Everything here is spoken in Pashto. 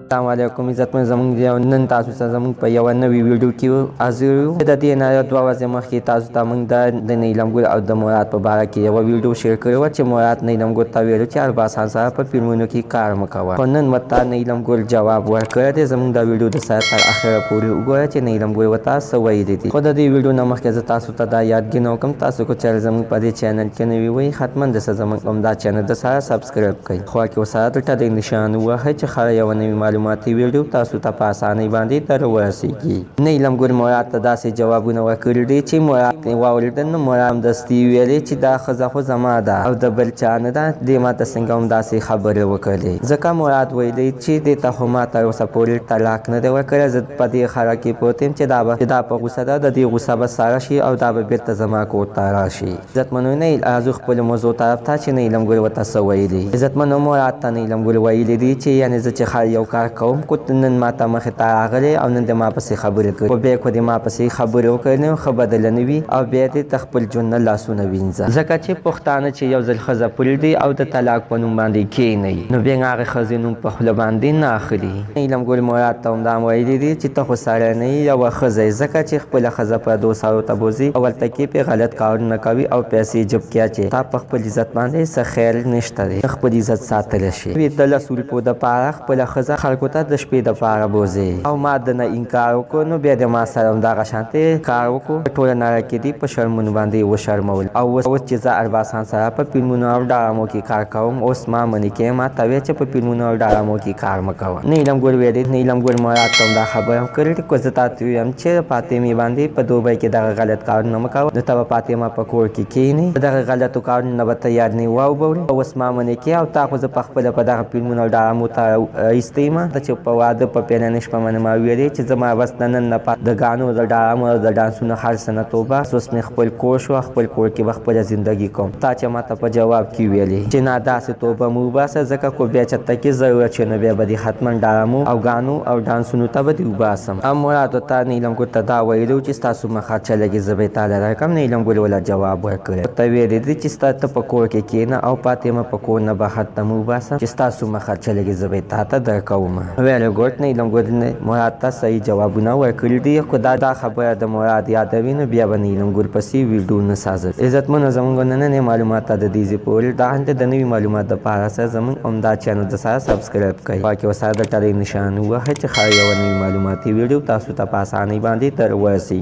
السلام علیکم عزت من زمونگ دی نن تاسو سره زمونگ په یو نوې ویډیو کې حاضر یو د دې نه 2 ورځې مخکې تاسو ته موږ د نیلم ګل او د مراد په باره کې یو ویډیو شیر کړی و چې مراد نیلم ګل ته ویلو چې ارباسان سره په فلمونو کې کار مه کوه خو نن ورته نیلم ګل جواب ورکړی دی زمونږ د ویډیو د سره تر اخره پورې وګوره چې نیلم ګل ورته څه ویلي دي خو د دې ویډیو نه مخکې زه تاسو ته دا یادګینه وکړم تاسو کو چې زمونږ په دې چینل کې نوي وئ حتما د زمونږ همدا چینل د سره سبسکرایب کړئ خو کې وسره دلته د نشان وهه چې خره یو نوې معلوماتي ویډیو تاسو ته په اسانۍ باندې در ورسیږي نیلم ګل مراد ته داسې جوابونه ورکړي دي چې مراد واورېدل نو مراد همدستي ویلې چې دا ښځه خو زما ده او د بل چا نه ده دې ما ته څنګه هم داسې خبرې وکړلې ځکه مراد ویلی چې دې ته خو ما تر اوسه پورې طلاق نه دی ورکړی زه په دې خره کې پروت یم چې دا په غوسه ده د دې غوسه به ساره شي او دا به بېرته زما کور ته راشي عزتمنو نه ارزو خپلو موضوع طرف ته چې نیلم ګل ورته څه ویلي عزتمنو مراد ته نیلم ګل ویلي دي چې یعنې زه چې خر یو کار کوم کو نن ما ته مخې ته راغلی او نن د ما پسې خبرې کړي خو بیا خو د ما پسې خبرې وکړې نو ښه بدله نه وي او بیا دې ته خپل ژوند نه لاسونه وینځه ځکه چې پښتانه چې یو ځل ښځه پرېږدي او د طلاق په نوم باندې کښېنوي نو بیا هغې ښځې نوم په خوله باندې نه اخلي نیلم ګل مراد ته همدا ویلي دي چې ته خو سړی نه یې یوه ښځه یې ځکه چې خپله ښځه پردو سړو ته بوځي او هلته کې پرې غلط کارونه کوي او پیسې جب کیا چې تا په خپل عزت باندې څه خیر نشته دی خپل عزت ساتلی شي د 10 روپو دپاره خپله ښځه خلکو ته د شپې دپاره بوځي او ما د نه انکار وکړو نو بیا د ما سره همدغه شانتې کار وکړو ټوله نړۍ کې دي په شرمونو باندې وشرمول او اوس چې زه ارباسان سره په فلمونو او ډرامو کې کار کوم اوس ما منې کې ما ته ویل چې په فلمونو او ډرامو کې کار مه کوه نیلم ګل ویلي نیلم ګل مراد ته هم دا خبره هم کړې خو زه تاته ویم چې فاطمې باندې په دوبۍ کې دغه غلط کارونه مه کوه نو ته به فاطمه په کور کې کښېنې دغه غلطو کارونو نه به ته یاد نه واوبورې اوس ما منې کې او تا خو زه په خپله په دغه فلمونو او ډرامو ته ایستی یم چې په واده په پیلنۍ شپه باندې ما ویلې چې زما بس د نن نه د ګانو د ډرامو او د ډانسونو هر څه نه توبه اوس مې خپل کور شو خپل کور کې به خپله زندګي کوم تا چې ما ته په جواب کې ویلې چې نه داسې توبه مو وباسه ځکه کو بیا چېرته کې ضرورت شي نو بیا به دې حتما ډرامو او ګانو او ډانسونو ته به دې وباسم او مراد ورته نیلم ګل ته دا ویلي چې ستاسو مه خرچه لګي زه به یې تاله درکړم نیلم ګل وله جواب ورکړی ورته ویلې دي چې ستا ته په کور کې کښېنه او فاطمه په کور نه بهر ته مو وباسم چې ستاسو مه خرچه لګي زه به یې تا ته درکوم ویلې ګوټ نیلم ګل مراد ته صحیح جوابونه ورکړي دي خو دا خبره د مراد یادوي نو بیا به نیلم ګل پسې ویډیو نه سازه عزتمنو زموږ نننې معلومات ته د دې ځای پورې دا هلته د نوي معلومات دپاره سره زموږ همدا چینل د سره سبسکرایب کړئ خوا کې ورسره دلته د نشان ووهئ چې ښایي یوه نوي معلوماتي ویډیو تاسو ته په اسانۍ باندې در ورسي